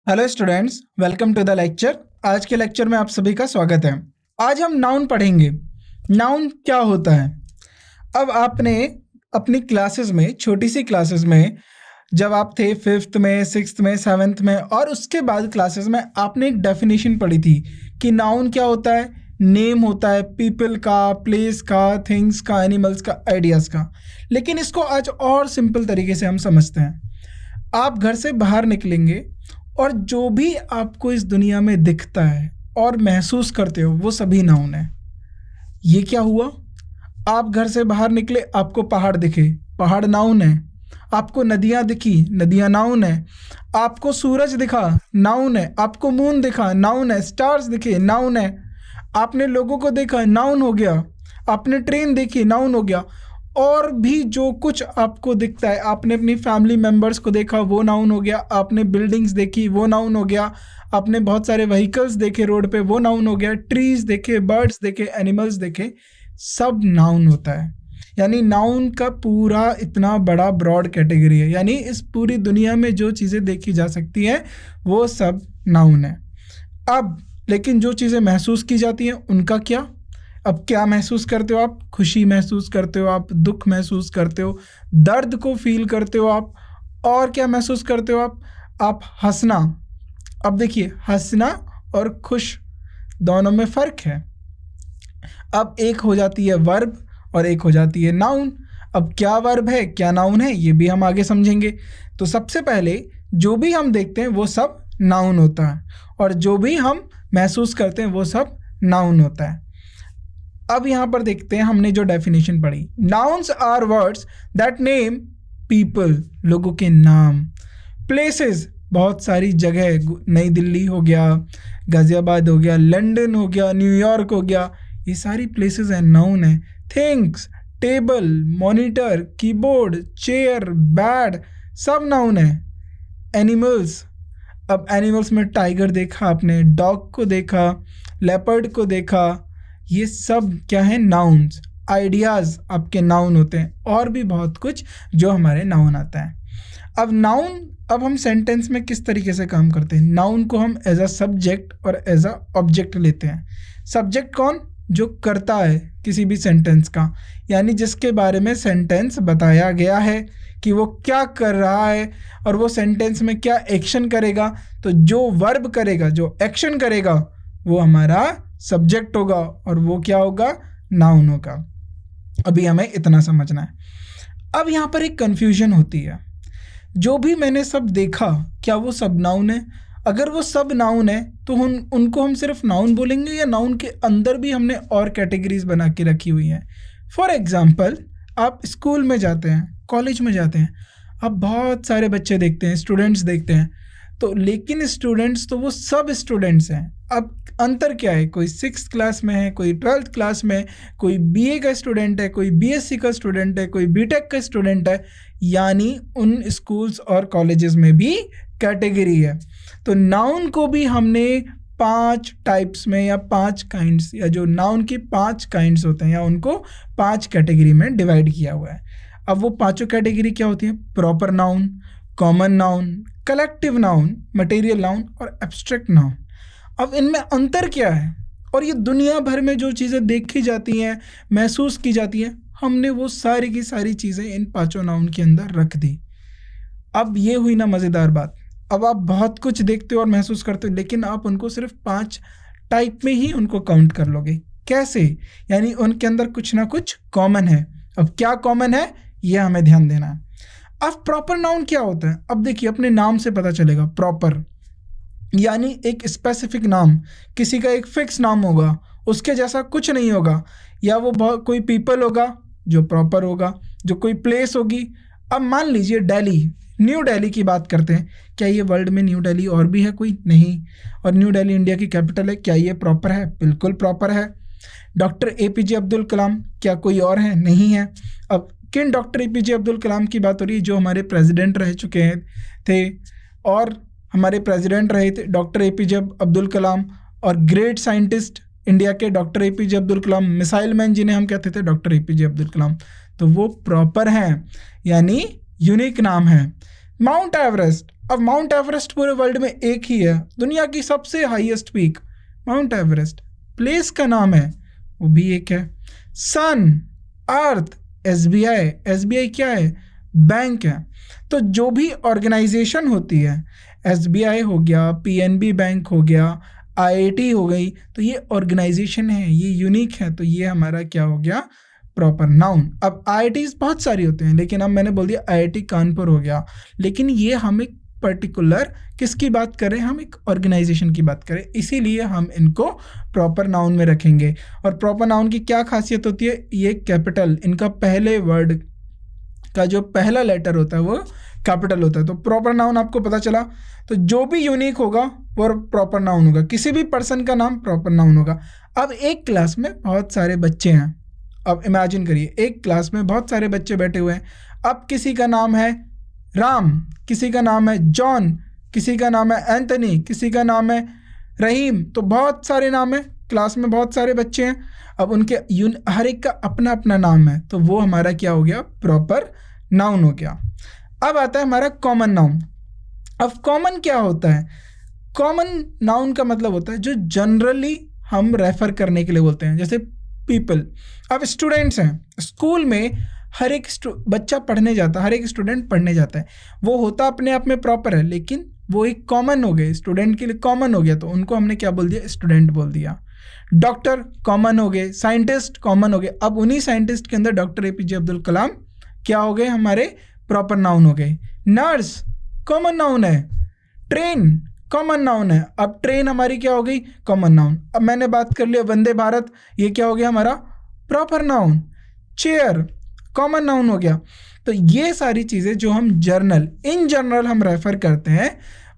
Hello students, welcome to the lecture. आज के lecture में आप सभी का स्वागत है। आज हम नाउन पढ़ेंगे। नाउन क्या होता है? अब आपने अपनी क्लासेस में, छोटी सी क्लासेस में, जब आप थे 5th में, 6th में, 7th में और उसके बाद क्लासेस में, आपने एक डेफिनेशन पढ़ी थी कि नाउन क्या होता है। नेम होता है पीपल का, प्लेस का, थिंग्स का, एनिमल्स का, आइडियाज़ का। लेकिन इसको आज और सिंपल तरीके से हम समझते हैं। आप घर से बाहर निकलेंगे और जो भी आपको इस दुनिया में दिखता है और महसूस करते हो वो सभी नाउन है। ये क्या हुआ? आप घर से बाहर निकले, आपको पहाड़ दिखे, पहाड़ नाउन है। आपको नदियाँ दिखी, नदियाँ नाउन है। आपको सूरज दिखा, नाउन है। आपको मून दिखा, नाउन है। स्टार्स दिखे, नाउन है। आपने लोगों को देखा, नाउन हो गया। आपने ट्रेन देखी, नाउन हो गया। और भी जो कुछ आपको दिखता है, आपने अपनी फैमिली मेम्बर्स को देखा, वो नाउन हो गया। आपने बिल्डिंग्स देखी, वो नाउन हो गया। आपने बहुत सारे व्हीकल्स देखे रोड पे, वो नाउन हो गया। ट्रीज देखे, बर्ड्स देखे, एनिमल्स देखे, सब नाउन होता है। यानी नाउन का पूरा इतना बड़ा ब्रॉड कैटेगरी है। यानी इस पूरी दुनिया में जो चीज़ें देखी जा सकती हैं वो सब नाउन है। अब लेकिन जो चीज़ें महसूस की जाती हैं उनका क्या? अब क्या महसूस करते हो आप? खुशी महसूस करते हो आप, दुख महसूस करते हो, दर्द को फील करते हो आप, और क्या महसूस करते हो आप हंसना। अब देखिए, हंसना और खुश दोनों में फ़र्क है। अब एक हो जाती है वर्ब और एक हो जाती है नाउन। अब क्या वर्ब है, क्या नाउन है, ये भी हम आगे समझेंगे। तो सबसे पहले जो भी हम देखते हैं वो सब नाउन होता है, और जो भी हम महसूस करते हैं वो सब नाउन होता है। अब यहाँ पर देखते हैं हमने जो डेफिनेशन पढ़ी। Nouns are words that name people, लोगों के नाम। प्लेसेस, बहुत सारी जगह, नई दिल्ली हो गया, गाज़ियाबाद हो गया, लंदन हो गया, न्यूयॉर्क हो गया, ये सारी प्लेसेस हैं, नाउन है। Things, table, monitor, keyboard, chair, bed, सब नाउन है। एनिमल्स, अब एनिमल्स में टाइगर देखा आपने, डॉग को देखा, लेपर्ड को देखा, ये सब क्या है? नाउन्स। आइडियाज़ आपके नाउन होते हैं, और भी बहुत कुछ जो हमारे नाउन आता है। अब नाउन, अब हम सेंटेंस में किस तरीके से काम करते हैं? नाउन को हम एज अ सब्जेक्ट और एज अ ऑब्जेक्ट लेते हैं। सब्जेक्ट कौन? जो करता है किसी भी सेंटेंस का, यानी जिसके बारे में सेंटेंस बताया गया है कि वो क्या कर रहा है और वो सेंटेंस में क्या एक्शन करेगा। तो जो वर्ब करेगा, जो एक्शन करेगा, वो हमारा सब्जेक्ट होगा, और वो क्या होगा? नाउन होगा। अभी हमें इतना समझना है। अब यहाँ पर एक कन्फ्यूजन होती है, जो भी मैंने सब देखा, क्या वो सब नाउन है? अगर वो सब नाउन है तो उनको हम सिर्फ नाउन बोलेंगे, या नाउन के अंदर भी हमने और कैटेगरीज बना के रखी हुई हैं? फॉर एग्जाम्पल, आप स्कूल में जाते हैं, कॉलेज में जाते हैं, आप बहुत सारे बच्चे देखते हैं, स्टूडेंट्स देखते हैं। तो लेकिन स्टूडेंट्स तो वो सब स्टूडेंट्स हैं। अब अंतर क्या है? कोई 6th क्लास में है, कोई 12th क्लास में, कोई बीए का स्टूडेंट है, कोई बीएससी का स्टूडेंट है, कोई बीटेक का स्टूडेंट है। यानी उन स्कूल्स और कॉलेजेस में भी कैटेगरी है। तो नाउन को भी हमने 5 टाइप्स में, या 5 काइंड्स, या जो नाउन की 5 काइंड्स होते हैं, या उनको 5 कैटेगरी में डिवाइड किया हुआ है। अब वो पाँचों कैटेगरी क्या होती हैं? Proper noun, common noun, collective noun, material noun और एब्स्ट्रैक्ट नाउन। अब इनमें अंतर क्या है? और ये दुनिया भर में जो चीज़ें देखी जाती हैं, महसूस की जाती हैं, हमने वो सारी की सारी चीज़ें इन 5 नाउन के अंदर रख दी। अब ये हुई ना मज़ेदार बात। अब आप बहुत कुछ देखते हो और महसूस करते हो, लेकिन आप उनको सिर्फ 5 टाइप में ही उनको काउंट कर लोगे। कैसे? यानी उनके अंदर कुछ ना कुछ कॉमन है। अब क्या कॉमन है, ये हमें ध्यान देना है। अब प्रॉपर नाउन क्या होता है? अब देखिए, अपने नाम से पता चलेगा। प्रॉपर यानी एक स्पेसिफिक नाम, किसी का एक फिक्स नाम होगा, उसके जैसा कुछ नहीं होगा। या वो कोई पीपल होगा जो प्रॉपर होगा, जो कोई प्लेस होगी। अब मान लीजिए दिल्ली, न्यू दिल्ली की बात करते हैं। क्या ये वर्ल्ड में न्यू दिल्ली और भी है कोई? नहीं। और न्यू दिल्ली इंडिया की कैपिटल है। क्या ये प्रॉपर है? बिल्कुल प्रॉपर है। डॉक्टर एपीजे अब्दुल कलाम, क्या कोई और है? नहीं है। अब किन डॉक्टर एपीजे अब्दुल कलाम की बात हो रही है? जो हमारे प्रेसिडेंट रह चुके हैं थे, और हमारे प्रेसिडेंट रहे थे डॉक्टर एपीजे अब्दुल कलाम, और ग्रेट साइंटिस्ट इंडिया के doctor APJ Abdul Kalam, missile man जिन्हें हम कहते थे डॉक्टर एपीजे अब्दुल कलाम। तो वो प्रॉपर हैं, यानी यूनिक नाम है। माउंट एवरेस्ट, अब माउंट एवरेस्ट पूरे वर्ल्ड में एक ही है, दुनिया की सबसे highest peak mount Everest. Place का नाम है वो भी एक है। सन, अर्थ, एसबीआई, एसबीआई क्या है? बैंक है। तो जो भी ऑर्गेनाइजेशन होती है, एसबीआई हो गया, पीएनबी बैंक हो गया, आईआईटी हो गई, तो ये ऑर्गेनाइजेशन है, ये यूनिक है, तो ये हमारा क्या हो गया? Proper noun. अब आईआईटीज बहुत सारी होते हैं, लेकिन अब मैंने बोल दिया आईआईटी कानपुर हो गया, लेकिन ये हम एक पर्टिकुलर किसकी बात करें? हम एक ऑर्गेनाइजेशन की बात करें, इसीलिए हम इनको प्रॉपर नाउन में रखेंगे। और प्रॉपर नाउन की क्या खासियत होती है? ये कैपिटल, इनका पहले वर्ड का जो पहला लेटर होता है वो कैपिटल होता है। तो प्रॉपर नाउन आपको पता चला, तो जो भी यूनिक होगा वो प्रॉपर नाउन होगा, किसी भी पर्सन का नाम प्रॉपर नाउन होगा। अब एक क्लास में बहुत सारे बच्चे हैं, अब इमेजिन करिए एक क्लास में बहुत सारे बच्चे बैठे हुए हैं। अब किसी का नाम है राम, किसी का नाम है जॉन, किसी का नाम है एंथनी, किसी का नाम है रहीम, तो बहुत सारे नाम है, क्लास में बहुत सारे बच्चे हैं। अब उनके हर एक का अपना अपना नाम है, तो वो हमारा क्या हो गया? प्रॉपर नाउन हो गया। अब आता है हमारा कॉमन नाउन। अब कॉमन क्या होता है? कॉमन नाउन का मतलब होता है जो जनरली हम रेफर करने के लिए बोलते हैं, जैसे पीपल। अब स्टूडेंट्स हैं, स्कूल में हर एक बच्चा पढ़ने जाता है, हर एक स्टूडेंट पढ़ने जाता है, वो होता अपने आप में प्रॉपर है, लेकिन वो एक कॉमन हो गए, स्टूडेंट के लिए कॉमन हो गया, तो उनको हमने क्या बोल दिया? स्टूडेंट बोल दिया। डॉक्टर कॉमन हो गए, साइंटिस्ट कॉमन हो गए, अब उन्हीं साइंटिस्ट के अंदर डॉक्टर एपीजे अब्दुल कलाम क्या हो गए? हमारे प्रॉपर नाउन हो गए। नर्स कॉमन नाउन है, ट्रेन कॉमन नाउन है, अब ट्रेन हमारी क्या हो गई? Common noun. अब मैंने बात कर लिया वंदे भारत, ये क्या हो गया हमारा? Proper noun. Chair common noun हो गया। तो ये सारी चीज़ें जो हम इन जनरल हम रेफर करते हैं,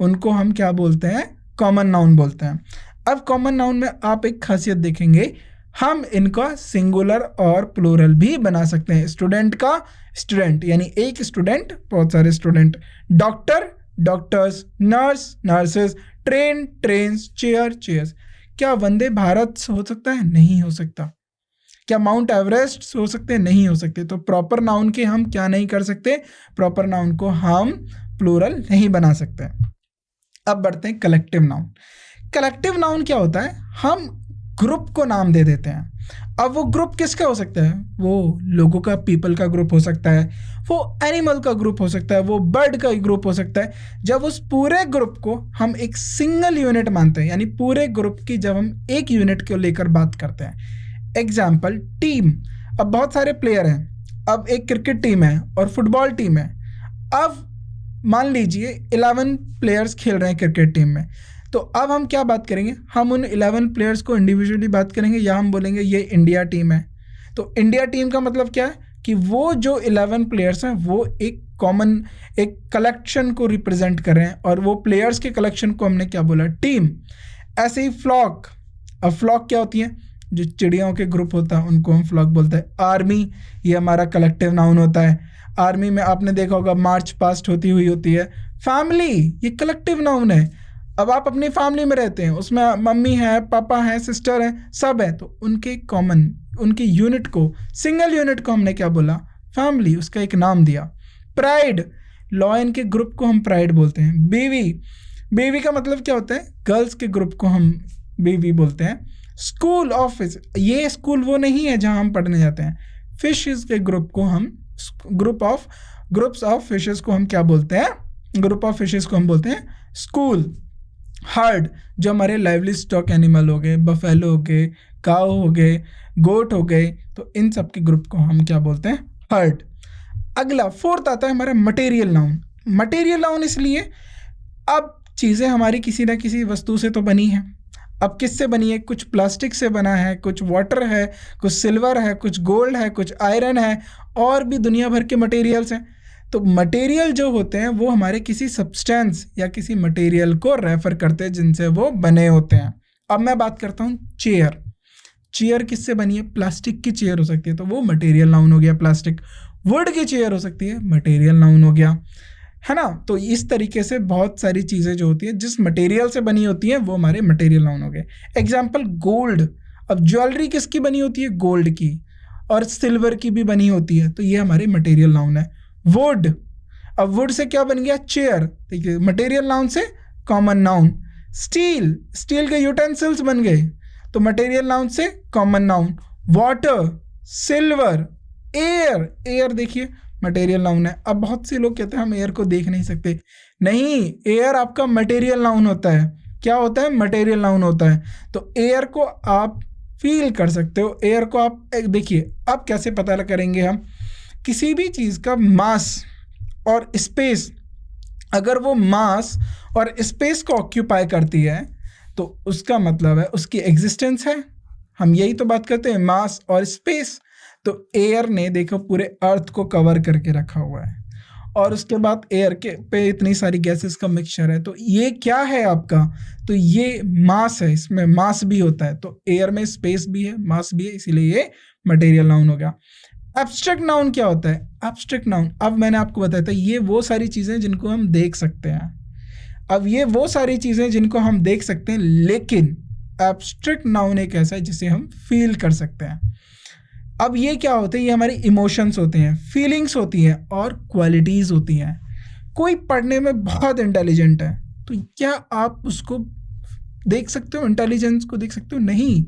उनको हम क्या बोलते हैं? कॉमन नाउन बोलते हैं। अब कॉमन नाउन में आप एक खासियत देखेंगे, हम इनका सिंगुलर और प्लूरल भी बना सकते हैं। स्टूडेंट का स्टूडेंट, यानी एक स्टूडेंट, बहुत सारे student. Doctor doctors, nurse nurses, train trains, chair chairs. क्या वंदे भारत हो सकता है? नहीं हो सकता। क्या माउंट एवरेस्ट हो सकते हैं? नहीं हो सकते। तो प्रॉपर नाउन के हम क्या नहीं कर सकते? प्रॉपर नाउन को हम प्लूरल नहीं बना सकते। अब बढ़ते हैं कलेक्टिव नाउन। कलेक्टिव नाउन क्या होता है? हम ग्रुप को नाम दे देते हैं। अब वो ग्रुप किसका हो सकता है? वो लोगों का, पीपल का ग्रुप हो सकता है, वो एनिमल का ग्रुप हो सकता है, वो बर्ड का ग्रुप हो सकता है। जब उस पूरे ग्रुप को हम एक सिंगल यूनिट मानते हैं, यानी पूरे ग्रुप की जब हम एक यूनिट को लेकर बात करते हैं। एग्जाम्पल टीम, अब बहुत सारे प्लेयर हैं, अब एक क्रिकेट टीम है और फुटबॉल टीम है। अब मान लीजिए 11 प्लेयर्स खेल रहे हैं क्रिकेट टीम में, तो अब हम क्या बात करेंगे? हम उन 11 प्लेयर्स को इंडिविजुअली बात करेंगे, या हम बोलेंगे ये इंडिया टीम है। तो इंडिया टीम का मतलब क्या है? कि वो जो 11 प्लेयर्स हैं वो एक कॉमन, एक कलेक्शन को रिप्रेजेंट कर रहे हैं, और वो प्लेयर्स के कलेक्शन को हमने क्या बोला? टीम। ऐसे ही फ्लॉक, अब फ्लॉक क्या होती है? जो चिड़ियों के ग्रुप होता है उनको हम फ्लॉक बोलते हैं। आर्मी, ये हमारा कलेक्टिव नाउन होता है। आर्मी में आपने देखा होगा मार्च पास्ट होती हुई होती है। फैमिली, ये कलेक्टिव नाउन है। अब आप अपनी फैमिली में रहते हैं, उसमें मम्मी है, पापा हैं, सिस्टर हैं, सब है, तो उनके कॉमन, उनके यूनिट को, सिंगल यूनिट को हमने क्या बोला? फैमिली, उसका एक नाम दिया। प्राइड, लॉयन के ग्रुप को हम प्राइड बोलते हैं। बीवी, बीवी का मतलब क्या होता है? गर्ल्स के ग्रुप को हम बीवी बोलते हैं। स्कूल, ऑफिस, ये स्कूल वो नहीं है जहाँ हम पढ़ने जाते हैं। फिशेस के ग्रुप को हम ग्रुप्स ऑफ फिशेस को हम क्या बोलते हैं? ग्रुप ऑफ फिशेस को हम बोलते हैं स्कूल। हर्ड, जो हमारे लाइवली स्टॉक एनिमल हो गए, बफेलो हो गए, काऊ हो गए, गोट हो गए, तो इन सब के ग्रुप को हम क्या बोलते हैं? हर्ड। अगला फोर्थ आता है हमारा मटेरियल नाउन। मटेरियल नाउन इसलिए, अब चीज़ें हमारी किसी ना किसी वस्तु से तो बनी हैं। अब किससे बनी है? कुछ प्लास्टिक से बना है, कुछ वाटर है, कुछ सिल्वर है, कुछ गोल्ड है, कुछ आयरन है, और भी दुनिया भर के मटेरियल्स हैं। तो मटेरियल जो होते हैं वो हमारे किसी सब्सटेंस या किसी मटेरियल को रेफर करते हैं जिनसे वो बने होते हैं। अब मैं बात करता हूँ चेयर। चेयर किससे बनी है? प्लास्टिक की चेयर हो सकती है, तो वो मटेरियल नाउन हो गया प्लास्टिक। वुड की चेयर हो सकती है, मटेरियल नाउन हो गया, है ना। तो इस तरीके से बहुत सारी चीज़ें जो होती हैं जिस मटेरियल से बनी होती हैं वो हमारे मटेरियल नाउन हो गए। एग्जाम्पल गोल्ड, अब ज्वेलरी किसकी बनी होती है? गोल्ड की, और सिल्वर की भी बनी होती है, तो ये हमारे मटेरियल नाउन है। वुड, अब वुड से क्या बन गया? चेयर। देखिए मटेरियल नाउन से कॉमन नाउन। स्टील, स्टील के यूटेंसिल्स बन गए, तो मटेरियल नाउन से common noun. Water, silver, air, air देखिए मटेरियल नाउन है। अब बहुत से लोग कहते हैं हम एयर को देख नहीं सकते, नहीं, एयर आपका मटेरियल नाउन होता है। क्या होता है? मटेरियल नाउन होता है। तो एयर को आप फील कर सकते हो, एयर को आप देखिए। अब कैसे पता करेंगे हम? किसी भी चीज़ का मास और स्पेस, अगर वो मास और स्पेस को ऑक्यूपाई करती है तो उसका मतलब है उसकी एग्जिस्टेंस है। हम यही तो बात करते हैं, मास और स्पेस। तो एयर ने देखो पूरे अर्थ को कवर करके रखा हुआ है, और उसके बाद एयर के पे इतनी सारी गैसेस का मिक्सचर है। तो ये क्या है आपका? तो ये मास है, इसमें मास भी होता है। तो एयर में स्पेस भी है, मास भी है, इसीलिए ये मटेरियल नाउन हो गया। एब्स्ट्रैक्ट नाउन क्या होता है? एब्स्ट्रैक्ट नाउन, अब मैंने आपको बताया था, ये वो सारी चीज़ें जिनको हम देख सकते हैं। अब ये वो सारी चीज़ें जिनको हम देख सकते हैं, लेकिन एब्स्ट्रैक्ट नाउन एक ऐसा है जिसे हम फील कर सकते हैं। अब ये क्या होते हैं? ये हमारे इमोशंस होते हैं, फीलिंग्स होती हैं और क्वालिटीज़ होती हैं। कोई पढ़ने में बहुत इंटेलिजेंट है, तो क्या आप उसको देख सकते हो? इंटेलिजेंस को देख सकते हो? नहीं,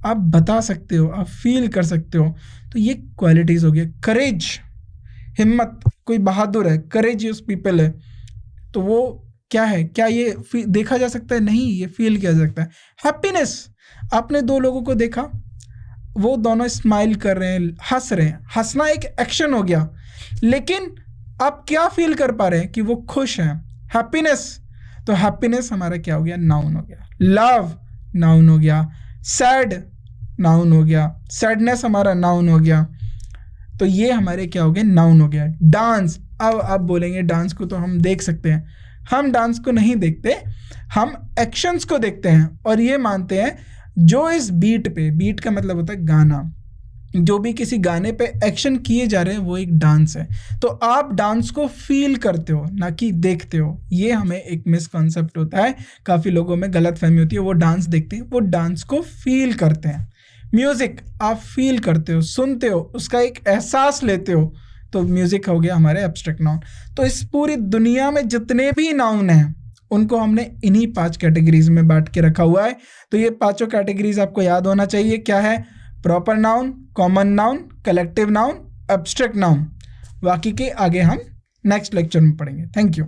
आप बता सकते हो, आप फील कर सकते हो। तो ये क्वालिटीज़ हो गई। करेज, हिम्मत, कोई बहादुर है, करेजियस पीपल है, तो वो क्या है? क्या ये देखा जा सकता है? नहीं, ये फील किया जा सकता है। हैप्पीनेस, आपने दो लोगों को देखा, वो दोनों स्माइल कर रहे हैं, हंस रहे हैं, हंसना एक एक्शन हो गया, लेकिन आप क्या फील कर पा रहे हैं? कि वो खुश हैं, हैप्पीनेस। तो हैप्पीनेस हमारा क्या हो गया? नाउन हो गया। लव नाउन हो गया। सैड नाउन हो गया। सैडनेस हमारा नाउन हो गया। तो ये हमारे क्या हो गए? नाउन हो गया। डांस, अब आप बोलेंगे डांस को तो हम देख सकते हैं। हम डांस को नहीं देखते, हम एक्शंस को देखते हैं और ये मानते हैं जो इस बीट पे, बीट का मतलब होता है गाना, जो भी किसी गाने पे एक्शन किए जा रहे हैं वो एक डांस है। तो आप डांस को फील करते हो, ना कि देखते हो। ये हमें एक मिसकॉन्सेप्ट होता है, काफ़ी लोगों में गलत फहमी होती है। वो डांस देखते हैं, वो डांस को फील करते हैं। म्यूज़िक आप फील करते हो, सुनते हो, उसका एक एहसास लेते हो, तो म्यूज़िक हो गया हमारे एब्स्ट्रैक्ट नाउन। तो इस पूरी दुनिया में जितने भी नाउन हैं उनको हमने इन्हीं 5 कैटेगरीज में बांट के रखा हुआ है। तो ये पांचों कैटेगरीज आपको याद होना चाहिए। क्या है? Proper noun, common noun, collective noun, abstract noun. बाकी के आगे हम नेक्स्ट लेक्चर में पढ़ेंगे। Thank you.